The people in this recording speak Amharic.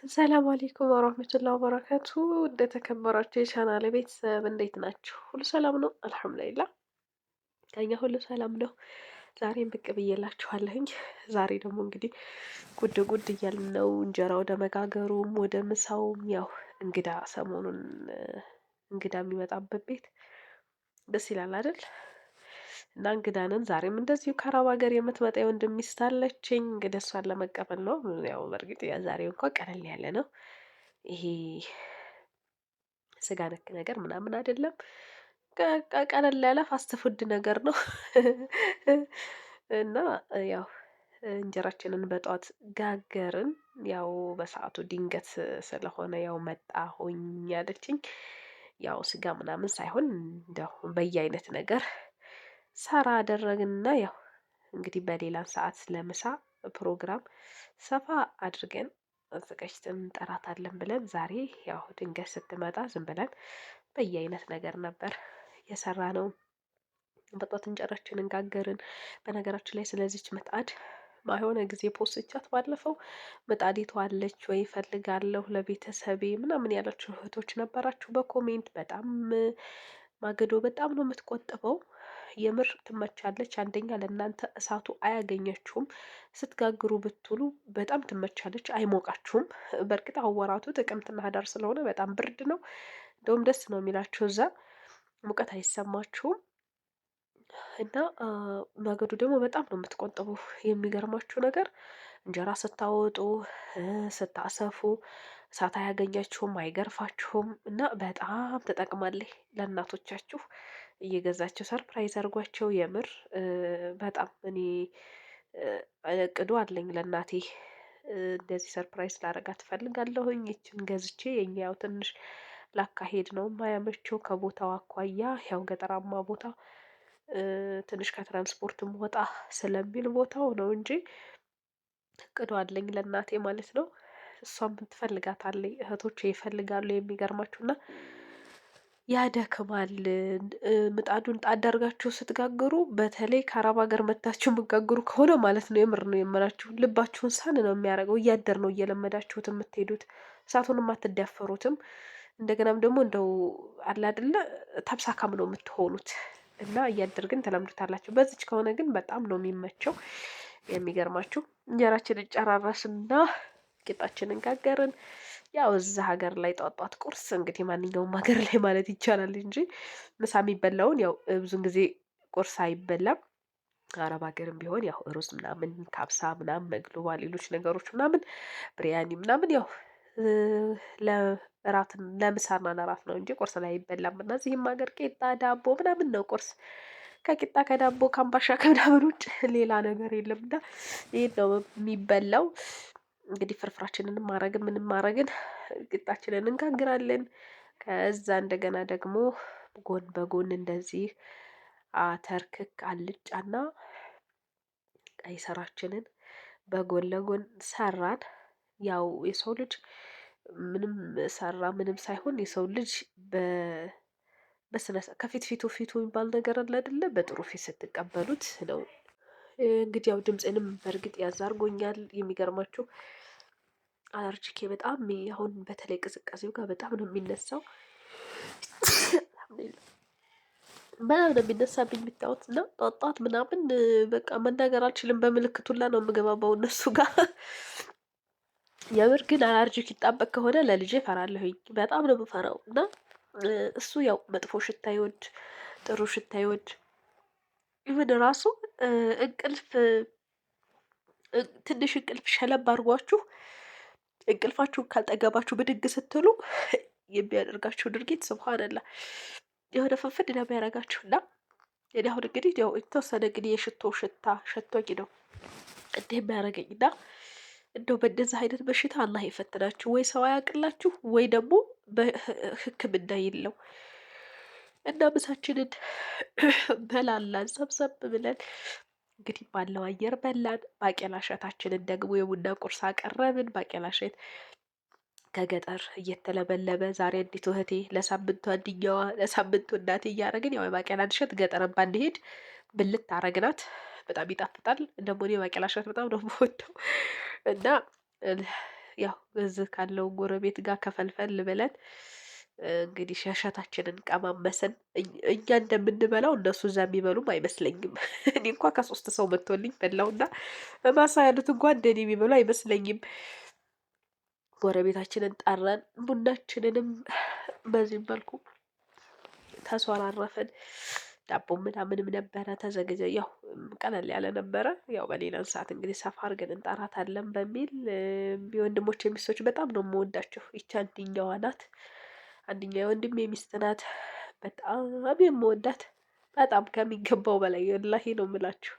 ሰላም አለይኩም ወራህመቱላሂ ወበረካቱ። እንደተከበራችሁ የቻናሌ ቤተሰብ እንዴት ናችሁ? ሁሉ ሰላም ነው? አልሐምዱሊላህ ከኛ ሁሉ ሰላም ነው። ዛሬም ብቅ ብዬላችኋለሁኝ። ዛሬ ደግሞ እንግዲህ ጉድ ጉድ እያልን ነው። እንጀራ ወደ መጋገሩም ወደ ምሳውም ያው እንግዳ ሰሞኑን እንግዳ የሚመጣበት ቤት ደስ ይላል አይደል? እና እንግዳ ነን። ዛሬም እንደዚሁ ከአረብ ሀገር የምትመጣ የወንድም ሚስት አለችኝ። እንግዲህ እሷን ለመቀበል ነው። ያው በእርግጥ የዛሬው እንኳን ቀለል ያለ ነው። ይሄ ስጋ ነክ ነገር ምናምን አይደለም። ቀለል ያለ ፋስት ፉድ ነገር ነው። እና ያው እንጀራችንን በጠዋት ጋገርን። ያው በሰዓቱ ድንገት ስለሆነ ያው መጣሁኝ ያለችኝ። ያው ስጋ ምናምን ሳይሆን እንደው በየአይነት ነገር ሰራ አደረግንና ያው እንግዲህ በሌላን ሰዓት ለምሳ ፕሮግራም ሰፋ አድርገን አዘጋጅተን እንጠራታለን ብለን ዛሬ ያው ድንገት ስትመጣ ዝም ብለን በየአይነት ነገር ነበር የሰራነው። በጧት እንጀራችንን ጋገርን። በነገራችን ላይ ስለዚች ምጣድ የሆነ ጊዜ ፖስቻት ባለፈው ምጣዲቱ አለች ወይ እፈልጋለሁ ለቤተሰቤ ምናምን ያላችሁ እህቶች ነበራችሁ በኮሜንት። በጣም ማገዶ በጣም ነው የምትቆጥበው። የምር ትመቻለች። አንደኛ ለእናንተ እሳቱ አያገኘችውም። ስትጋግሩ ብትውሉ በጣም ትመቻለች፣ አይሞቃችሁም። በእርግጥ አወራቱ ጥቅምትና ህዳር ስለሆነ በጣም ብርድ ነው። እንደውም ደስ ነው የሚላችሁ እዛ ሙቀት አይሰማችሁም። እና ማገዶ ደግሞ በጣም ነው የምትቆጥበው። የሚገርማችሁ ነገር እንጀራ ስታወጡ ስታሰፉ እሳት አያገኛችሁም፣ አይገርፋችሁም እና በጣም ትጠቅማለች። ለእናቶቻችሁ እየገዛችሁ ሰርፕራይዝ አድርጓቸው። የምር በጣም እኔ እቅዱ አለኝ ለእናቴ እንደዚህ ሰርፕራይዝ ላደርጋት እፈልጋለሁኝ። ይችን ገዝቼ የኛ ያው ትንሽ ላካሄድ ነው የማያመቸው ከቦታው አኳያ ያው ገጠራማ ቦታ ትንሽ ከትራንስፖርትም ወጣ ስለሚል ቦታው ነው እንጂ እቅዱ አለኝ ለእናቴ ማለት ነው። እሷም ትፈልጋታለች፣ እህቶቼ ይፈልጋሉ። የሚገርማችሁና ያደክማል። ምጣዱን ጣድ አድርጋችሁ ስትጋግሩ፣ በተለይ ከአረብ ሀገር መታችሁ የምትጋግሩ ከሆነ ማለት ነው የምር ነው የምላችሁ ልባችሁን ሳን ነው የሚያደርገው። እያደር ነው እየለመዳችሁት የምትሄዱት፣ እሳቱንም አትዳፈሩትም። እንደገናም ደግሞ እንደው አለ አይደለ ተብሳካም ነው የምትሆኑት እና እያደር ግን ተለምዱታላችሁ። በዚች ከሆነ ግን በጣም ነው የሚመቸው። የሚገርማችሁ እንጀራችንን ጨራረስና ቂጣችንን ጋገርን። ያው እዛ ሀገር ላይ ጧት ቁርስ እንግዲህ ማንኛውም ሀገር ላይ ማለት ይቻላል እንጂ ምሳ የሚበላውን ያው ብዙን ጊዜ ቁርስ አይበላም። አረብ ሀገርም ቢሆን ያው ሩዝ ምናምን ካብሳ ምናምን መግሉባ ሌሎች ነገሮች ምናምን ብሪያኒ ምናምን ያው ለእራት ለምሳና ለራት ነው እንጂ ቁርስ ላይ አይበላም። እና እዚህም ሀገር ቂጣ ዳቦ ምናምን ነው ቁርስ። ከቂጣ ከዳቦ ከአምባሻ ከምናምን ውጭ ሌላ ነገር የለም። እና ይሄን ነው የሚበላው። እንግዲህ ፍርፍራችንን ማረግን ምንም ማረግን ቂጣችንን እንጋግራለን። ከዛ እንደገና ደግሞ ጎን በጎን እንደዚህ አተር ክክ አልጫና ቀይ ስራችንን በጎን ለጎን ሰራን። ያው የሰው ልጅ ምንም ሰራ ምንም ሳይሆን የሰው ልጅ በስነ ከፊት ፊቱ የሚባል ነገር አለ አይደለ? በጥሩ ፊት ስትቀበሉት ነው። እንግዲህ ያው ድምፄንም በእርግጥ ያዝ አድርጎኛል። የሚገርማችሁ አለርጂኬ በጣም አሁን በተለይ ቅዝቃዜው ጋር በጣም ነው የሚነሳው። በጣም ነው የሚነሳብኝ የምታዩት። እና ጧት ምናምን በቃ መናገር አልችልም። በምልክቱላ ነው የምገባባው እነሱ ጋር። የምር ግን አላርጂክ ይጣበቅ ከሆነ ለልጄ እፈራለሁኝ። በጣም ነው የምፈራው። እና እሱ ያው መጥፎ ሽታ ይወድ፣ ጥሩ ሽታ ይወድ። ኢቨን ራሱ እንቅልፍ ትንሽ እንቅልፍ ሸለብ አድርጓችሁ እንቅልፋችሁ ካልጠገባችሁ ብድግ ስትሉ የሚያደርጋችሁ ድርጊት ስብሃንላ የሆነ ፍንፍድ ነው የሚያደርጋችሁ። እና እኔ አሁን እንግዲህ ያው የተወሰነ እንግዲህ የሽቶ ሽታ ሸቶኝ ነው እንዲህ የሚያደርገኝ። እና እንደው በእንደዚህ አይነት በሽታ አላህ የፈትናችሁ። ወይ ሰው አያውቅላችሁ ወይ ደግሞ በሕክምና የለው። እና ምሳችንን በላላን ሰብሰብ ብለን እንግዲህ ባለው አየር በላን። ባቄላ እሸታችንን ደግሞ የቡና ቁርስ አቀረብን። ባቄላ እሸት ከገጠር እየተለበለበ ዛሬ እንዲቱ እህቴ ለሳምንቱ አንድኛዋ ለሳምንቱ እናቴ እያደረግን ያው የባቄላ እሸት ገጠርን ባንሄድ ብልት አረግናት። በጣም ይጣፍጣል። ደግሞ እኔ ባቄላ እሸት በጣም ነው የምወደው። እና ያው እዚህ ካለው ጎረቤት ጋር ከፈልፈል ብለን እንግዲህ ሸሸታችንን ቀማመስን። እኛ እንደምንበላው እነሱ እዛ የሚበሉም አይመስለኝም። እኔ እንኳ ከሶስት ሰው መጥቶልኝ በላውና ማሳ ያሉት እንኳ እንደኔ የሚበሉ አይመስለኝም። ጎረቤታችንን ጠራን፣ ቡናችንንም በዚህ መልኩ ተሷራረፍን። ዳቦ ምናምንም ነበረ ተዘገጀ። ያው ቀለል ያለ ነበረ። ያው በሌላን ሰዓት እንግዲህ ሰፋ አድርገን እንጠራታለን በሚል የወንድሞቼ ሚስቶች በጣም ነው የምወዳቸው። ይቺ አንደኛዋ ናት። አንደኛው የወንድሜ ሚስት ናት። በጣም የምወዳት በጣም ከሚገባው በላይ ወላሂ ነው የምላችሁ።